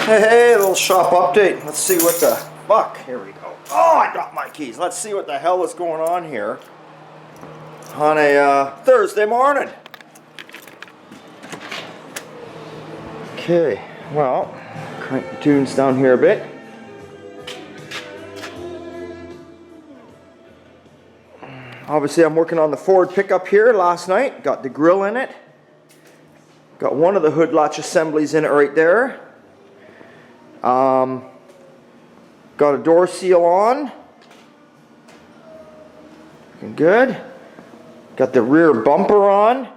Hey, little shop update. Let's see what the fuck. Here we go. Oh, I dropped my keys. Let's see what the hell is going on here on a Thursday morning. Okay, well, crank the tunes down here a bit. Obviously, I'm working on the Ford pickup here last night. Got the grill in it. Got one of the hood latch assemblies in it right there. Got a door seal on. Looking good. Got the rear bumper on.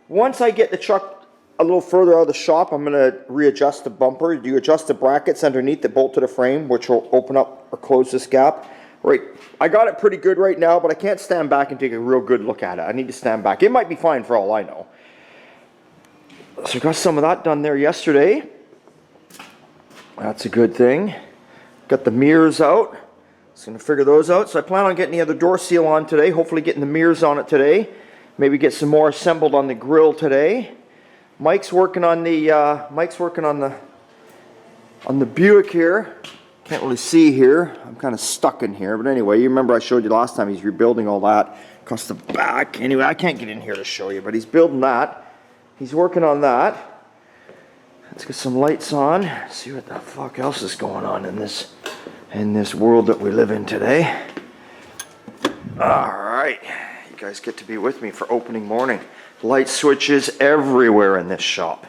Once I get the truck a little further out of the shop, I'm going to readjust the bumper. You adjust the brackets underneath that bolt to the frame, which will open up or close this gap. Right, I got it pretty good right now, but I can't stand back and take a real good look at it. I need to stand back. It might be fine for all I know. So I got some of that done there yesterday. That's a good thing. Got the mirrors out. Just going to figure those out. So I plan on getting the other door seal on today. Hopefully getting the mirrors on it today. Maybe get some more assembled on the grill today. Mike's working on the on the Buick here. Can't really see here. I'm kind of stuck in here. But anyway, you remember I showed you last time he's rebuilding all that across the back. Anyway, I can't get in here to show you, but he's building that. He's working on that. Let's get some lights on. See what the fuck else is going on in this world that we live in today. Alright. You guys get to be with me for opening morning. Light switches everywhere in this shop.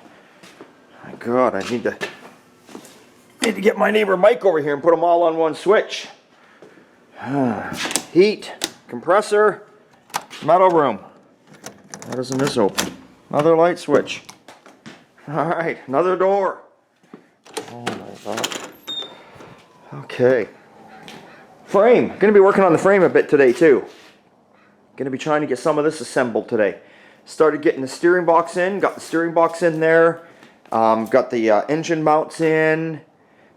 My God, I need to get my neighbor Mike over here and put them all on one switch. Heat, compressor, metal room. Why doesn't this open? Another light switch. Alright, another door. Oh my God. Okay. Frame. Going to be working on the frame a bit today too. Going to be trying to get some of this assembled today. Started getting the steering box in. Got the steering box in there. Got the engine mounts in.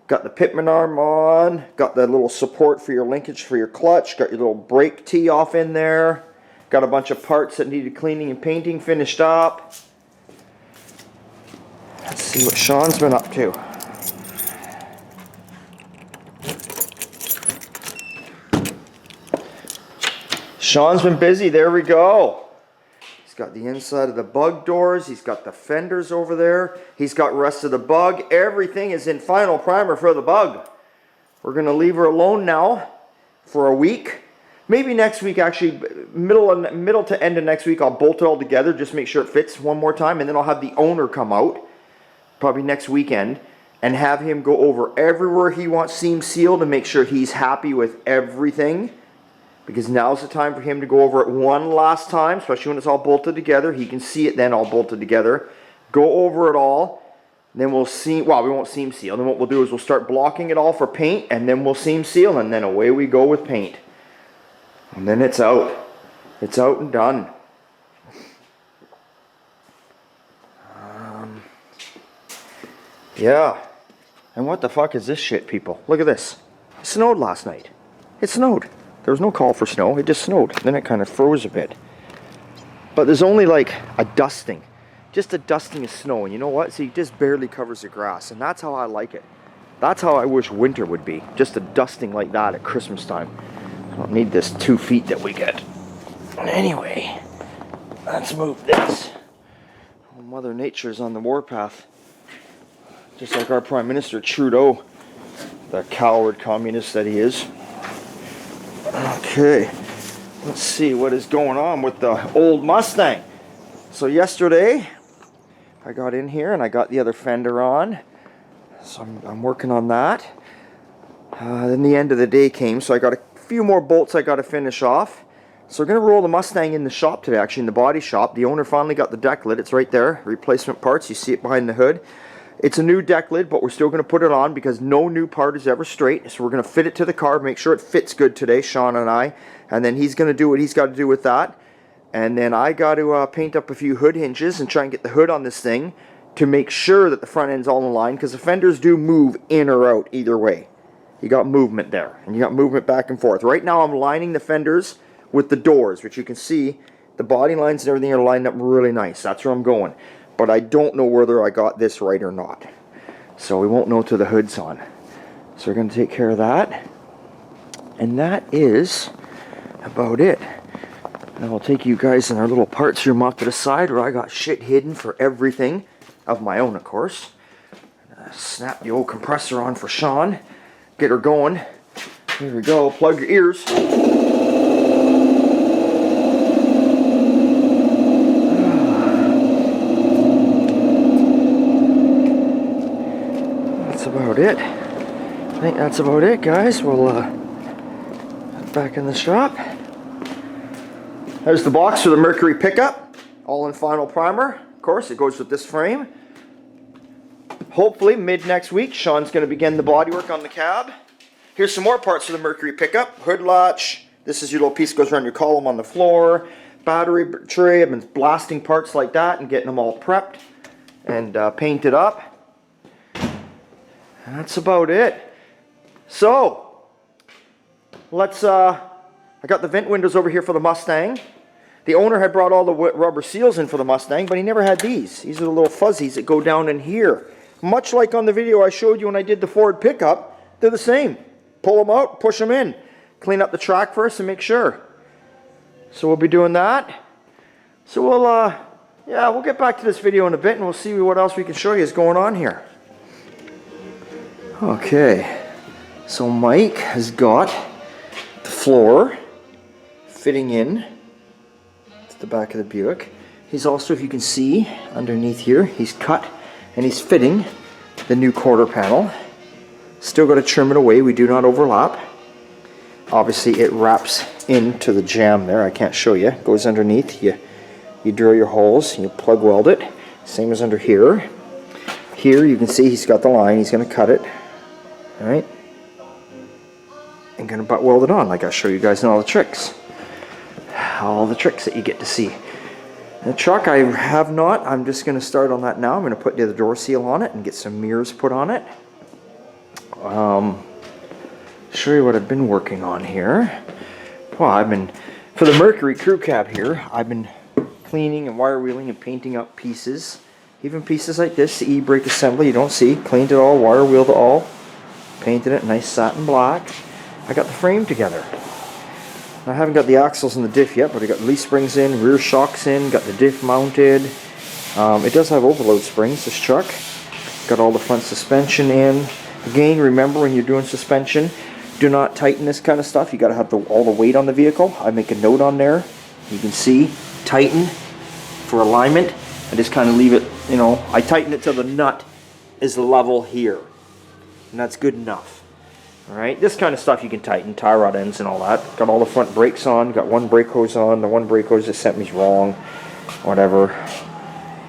Got the pitman arm on. Got the little support for your linkage for your clutch. Got your little brake tee off in there. Got a bunch of parts that needed cleaning and painting finished up. Let's see what Sean's been up to. Sean's been busy. There we go. He's got the inside of the bug doors. He's got the fenders over there. He's got rest of the bug. Everything is in final primer for the bug. We're going to leave her alone now for a week. Maybe next week, actually, middle to end of next week, I'll bolt it all together. Just make sure it fits one more time. And then I'll have the owner come out, probably next weekend, and have him go over everywhere he wants seam sealed and make sure he's happy with everything. Because now's the time for him to go over it one last time, especially when it's all bolted together. He can see it then all bolted together. Go over it all. Then we'll seam, well, we won't seam seal. Then what we'll do is we'll start blocking it all for paint, and then we'll seam seal, and then away we go with paint. And then it's out. It's out and done. Yeah. And what the fuck is this shit, people? Look at this. It snowed last night. It snowed. There was no call for snow. It just snowed. Then it kind of froze a bit. But there's only like a dusting. Just a dusting of snow. And you know what? See, it just barely covers the grass. And that's how I like it. That's how I wish winter would be. Just a dusting like that at Christmas time. I don't need this 2 feet that we get. Anyway, let's move this. Oh, Mother Nature's on the warpath. Just like our Prime Minister Trudeau, the coward communist that he is. Okay, let's see what is going on with the old Mustang. So yesterday, I got in here and I got the other fender on. So I'm working on that. Then the end of the day came, so I got a few more bolts I got to finish off. So we're going to roll the Mustang in the shop today, actually in the body shop. The owner finally got the deck lid. It's right there, replacement parts. You see it behind the hood. It's a new deck lid, but we're still going to put it on because no new part is ever straight. So we're going to fit it to the car, make sure it fits good today, Sean and I. And then he's going to do what he's got to do with that. And then I got to paint up a few hood hinges and try and get the hood on this thing to make sure that the front end's all in line, because the fenders do move in or out either way. You got movement there, and you got movement back and forth. Right now I'm lining the fenders with the doors, which you can see the body lines and everything are lined up really nice. That's where I'm going. But I don't know whether I got this right or not. So we won't know till the hood's on. So we're going to take care of that. And that is about it. And I'll take you guys in our little parts room off to the side where I got shit hidden for everything of my own, of course. Snap the old compressor on for Sean. Get her going. Here we go. Plug your ears. That's about it. I think that's about it, guys. We'll head back in the shop. There's the box for the Mercury pickup. All in final primer. Of course, it goes with this frame. Hopefully, mid next week, Sean's going to begin the bodywork on the cab. Here's some more parts for the Mercury pickup. Hood latch. This is your little piece that goes around your column on the floor. Battery tray. I've been blasting parts like that and getting them all prepped and painted up. And that's about it. So, let's... I got the vent windows over here for the Mustang. The owner had brought all the rubber seals in for the Mustang, but he never had these. These are the little fuzzies that go down in here. Much like on the video I showed you when I did the Ford pickup, they're the same. Pull them out, push them in. Clean up the track first and make sure. So we'll be doing that. So we'll get back to this video in a bit and we'll see what else we can show you is going on here. Okay, so Mike has got the floor fitting in to the back of the Buick. He's also, if you can see underneath here, he's cut and he's fitting the new quarter panel. Still got to trim it away. We do not overlap. Obviously it wraps into the jamb there. I can't show you. It goes underneath. You drill your holes. You plug weld it. Same as under here. Here you can see he's got the line. He's going to cut it. Alright. And going to butt weld it on like I show you guys in all the tricks. All the tricks that you get to see. The truck I have not. I'm just going to start on that now. I'm going to put the other door seal on it and get some mirrors put on it. Show you what I've been working on here. Well, for the Mercury crew cab here, I've been cleaning and wire wheeling and painting up pieces. Even pieces like this, the e-brake assembly, you don't see. Cleaned it all, wire wheeled it all. Painted it nice satin black. I got the frame together. I haven't got the axles and the diff yet, but I got the leaf springs in, rear shocks in, got the diff mounted. It does have overload springs, this truck. Got all the front suspension in. Again, remember when you're doing suspension, do not tighten this kind of stuff. You got to have all the weight on the vehicle. I make a note on there. You can see, tighten for alignment. I just kind of leave it, I tighten it till the nut is level here. And that's good enough. Alright, this kind of stuff you can tighten, tie rod ends and all that. Got all the front brakes on, got one brake hose on. The one brake hose just sent me wrong. Whatever.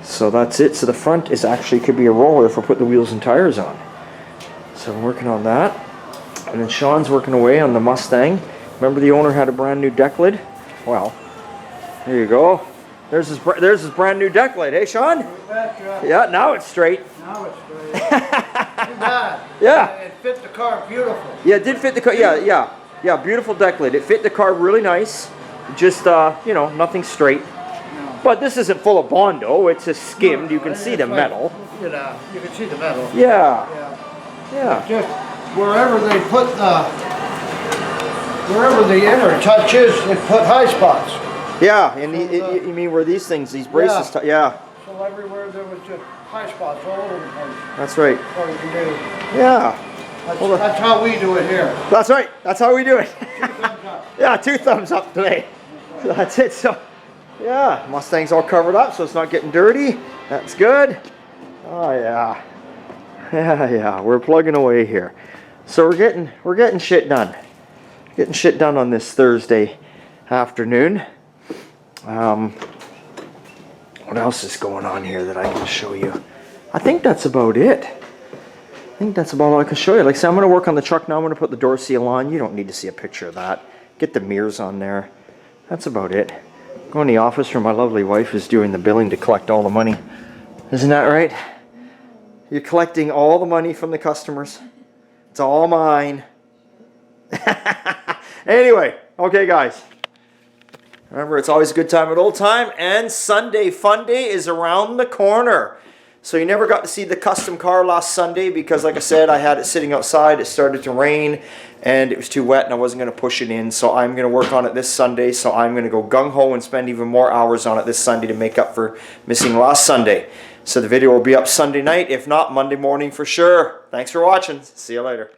So that's it. So the front is actually, could be a roller if I put the wheels and tires on. So I'm working on that. And then Sean's working away on the Mustang. Remember the owner had a brand new deck lid? Well, there you go. There's his brand new deck lid. Hey, Sean? Yeah, now it's straight. Now it's straight. Too bad. Yeah. It fit the car beautiful. Yeah, it did fit the car. Yeah, beautiful deck lid. It fit the car really nice. Just, nothing straight. No. But this isn't full of Bondo. It's just skimmed. You can see the metal. You can see the metal. Yeah. Just wherever they put wherever the inner touch is, it put high spots. Yeah, and you mean where these braces, yeah. So everywhere there was just high spots all over the place. That's right. That's all you can do. Yeah. That's how we do it here. That's right. That's how we do it. 2 thumbs up. Yeah, 2 thumbs up today. So that's it. So, yeah, Mustang's all covered up, so it's not getting dirty. That's good. Oh yeah. Yeah. We're plugging away here. So we're getting shit done. Getting shit done on this Thursday afternoon. What else is going on here that I can show you? I think that's about it. I think that's about all I can show you. Like I said, I'm going to work on the truck now. I'm going to put the door seal on. You don't need to see a picture of that. Get the mirrors on there. That's about it. Go in the office where my lovely wife is doing the billing to collect all the money. Isn't that right? You're collecting all the money from the customers. It's all mine. Anyway, okay guys. Remember, it's always a good time at Old Time, and Sunday Fun Day is around the corner. So you never got to see the custom car last Sunday because, like I said, I had it sitting outside. It started to rain and it was too wet and I wasn't going to push it in. So I'm going to work on it this Sunday. So I'm going to go gung-ho and spend even more hours on it this Sunday to make up for missing last Sunday. So the video will be up Sunday night, if not Monday morning for sure. Thanks for watching. See you later.